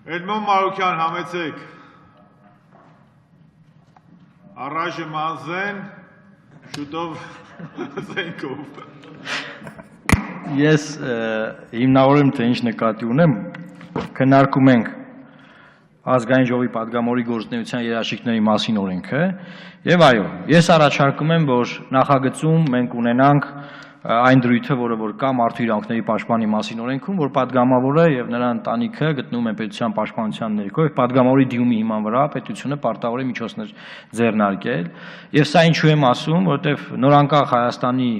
Edmond Marukyan համեցեք Առայժմ անզեն շուտով զենքով Ես հիմնավորում թե ինչ նկատի ունեմ քննարկում ենք ազգային ժողովի պատգամավորի գործունեության երաշխիքների մասին օրենքը եւ այո ես առաջարկում եմ որ նախագծում մենք ունենանք այն դրույթը, որը որ կա մարդու իրավունքների պաշտպանի մասին օրենքում, որ պատգամավորը եւ նրա ընտանիքը գտնվում են պետության պաշտպանության ներքո եւ պատգամավորի դիմումի հիման վրա պետությունը պարտավոր է միջոցներ ձեռնարկել եւ սա ինչու եմ ասում, որովհետեւ նորանկախ Հայաստանի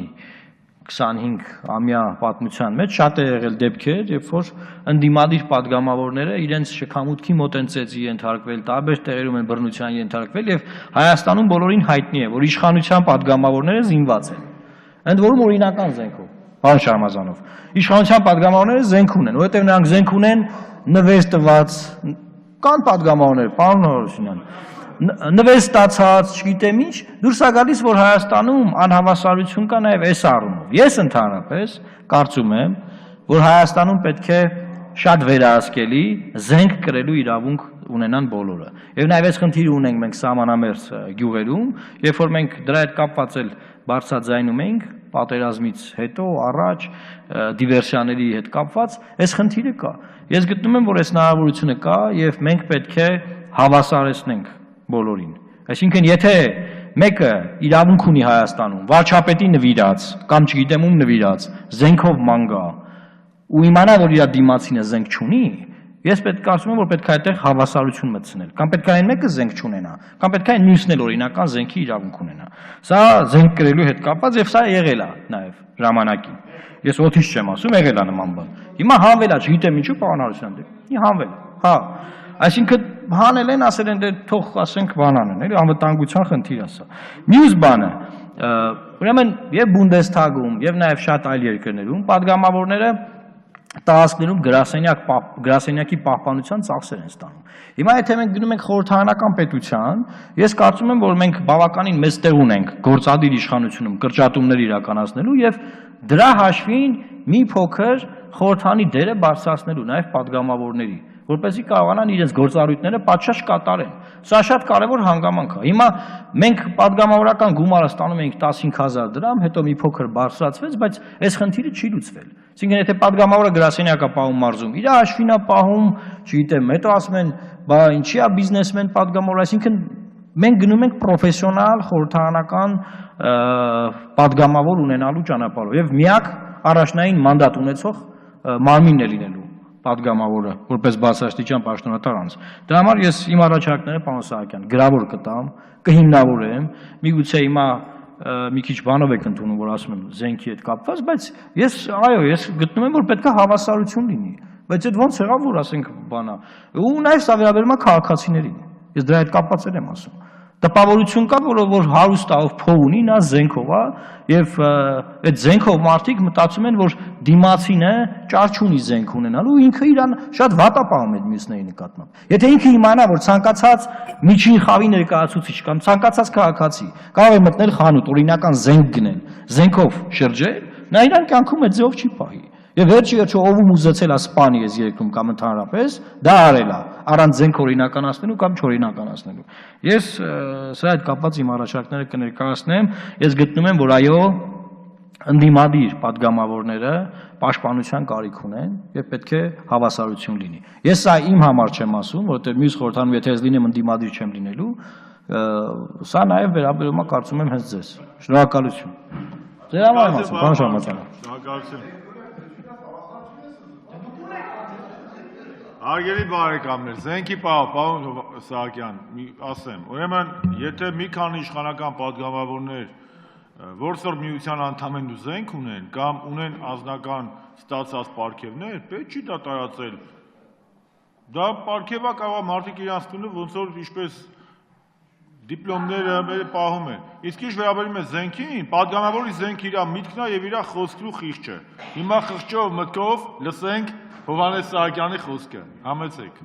25-ամյա պատմության մեջ շատ է եղել դեպքեր, երբ որ ընդդիմադիր պատգամավորները իրենց շքամուտքի մոտ են ծեծի ենթարկվել, տարբեր տեղերում են բռնության ենթարկվել եւ Հայաստանում բոլորին հայտնի է, որ իշխանության պատգամավորները զինված են Ընդ որում օրինական զենքով, պարոն Շարմազանով, իշխանության պատգամավորները զենք ունեն, որովհետև նրանք զենք ունեն նվեր տված, կան պատգամավորներ, պարոն Հարությունյան, նվեր ստացած, չգիտեմ ինչ, դուրս է գալիս, որ Հայաստանում անհավասարություն կա նաև այս առումով։ Ես ընդհանրապես կարծում եմ, որ Հայաստանում պետք է շատ վերահսկելի զենք կրելու իրավունք ունենան բոլորը։ Եվ նաև այս խնդիրը ունենք մենք սահմանամերձ գյուղերում, երբ որ մենք դրա հետ կապված էլ բարձրաձայնում ենք պատերազմից հետո առաջ դիվերսիաների հետ կապված այս խնդիրը կա ես գտնում եմ որ այս հնարավորությունը կա եւ մենք պետք է հավասարեցնենք բոլորին այսինքն եթե մեկը իրավունք ունի Հայաստանում վարչապետի նվիրած կամ չգիտեմ ում նվիրած զենքով ման գա ու իմանա որ իր դիմացինը զենք չունի Ես պետք է ասում եմ, որ պետք է այդտեղ հավասարություն մտցնել, կամ պետք է այն մեկը զենք չունենա, կամ պետք է այն մյուսն էլ օրինական զենքի իրավունք ունենա։ Սա զենք կրելու հետ կապված եւ սա եղել է նաեւ ժամանակին։ Ես օթիշ չեմ ասում, եղել է նման բան։ Հիմա հանվել է, չգիտեմ ինչու պարոնարության դեպ։ Հանվել։ Հա։ Այսինքն հանել են, ասել են դե թող ասենք բանան են, էլի անվտանգության խնդիր է սա։ Մյուս բանը, ուրեմն եւ Բունդեսթագում եւ նաեւ շատ այլ երկրներում падգամավորները տարածքներում գրասենյակի պահպանության ծախսեր են ստանում։ Հիմա եթե մենք գնում ենք խորհրդարանական պետության, ես կարծում եմ, որ մենք բավականին մեծ տեղ ունենք գործադիր իշխանությունում կրճատումներ իրականացնելու եւ դրա հաշվին մի փոքր խորհրդանի դերը բարձրացնելու նաեւ падգամավորների, որպեսզի կարողանան իրենց գործառույթները պատշաճ կատարեն։ Սա շատ կարևոր հանգամանք է։ Հիմա մենք падգամավորական գումարը ստանում ենք 15000 դրամ, հետո մի փոքր բարձրացվեց, բայց այս խնդիրը չի լուծվել։ Այսինքն եթե падգամավորը գրասենյակը պահում մարզում, իր հաշվին է պահում, չգիտեմ, հետո ասում են, բա ինչի է բիզնեսմեն падգամավոր, այսինքն մենք գնում ենք պրոֆեսիոնալ խորհրդարանական падգամավոր ունենալու ճանապարհով եւ միակ առաջնային մանդատ ունեցող մարմինն է լինելու падգամավորը որպես բարձրաստիճան պաշտոնատար անձ։ Դրա համար ես իմ առաջարկները պարոն Սահակյան գրավոր կտամ, կհիմնավորեմ, միգուցե հիմա մի քիչ բանով եք ընդունում, որ ասում եմ զենքի հետ կապված, բայց ես գտնում եմ, որ պետք է հավասարություն լինի, բայց այդ ոնց եղավ, որ ասենք բանա, ու նաև սա վերաբերում է քաղաքացիներին, ես դրա հետ կապված եմ ասում, տպավորություն կա, որ հարուստ ով փող ունի, նա զենքով է, եւ այդ զենքով մարդիկ մտածում են, որ դիմացինը ճար չունի զենք ունենալու, ինքը իրան շատ վատ է պահում այդ մյուսների նկատմամբ։ Եթե ինքը իմանա, որ ցանկացած միջին խավի ներկայացուցիչ կամ ցանկացած քաղաքացի կարող է մտնել խանութ, օրինական զենք գնել, զենքով շրջել, նա իրան կյանքում այդ ձեով չի պահի։ Եվ վերջի ով ուզեցել է սպանի այս երկրում կամ ընդհանրապես, դա արել է, առանց զենք օրինականացնելու կամ չօրինականացնելու։ Ես սրա հետ կապված իմ առաջարկները կներկայացնեմ, ես գտնում եմ, որ այո, ընդդիմադիր падգամավորները պաշտպանության կարիք ունեն եւ պետք է հավասարություն լինի։ Ես սա իմ համար չեմ ասում, որովհետեւ մյուս խորհրդանում եթե ես լինեմ ընդդիմադիր չեմ լինելու, սա նաեւ վերաբերում է կարծում եմ հենց ձեզ։ Շնորհակալություն։ Ձեր համար եմ ասում, պարոն Շարմազան։ Շնորհակալություն։ Արգելի բարեկամներ, զենքի պարոն Սահակյան, ասեմ, ուրեմն, եթե մի քանի իշխանական падգամավորներ որսոր միության անդամ են ու զենք ունեն կամ ունեն անձնական ստացած պարգևներ, պետք չի դա տարածել։ Դա պարգևա կարող մարդիկ իրանց տունը ոնց որ ինչպես դիպլոմները պահում են։ Իսկ ինչ վերաբերում է զենքին, падգամավորի զենքը իր միտքն է եւ իր խոսքրու խիղճը։ Հիմա խղճով մտքով լսենք Հովհաննես Սահակյանի խոսքը, համեցեք։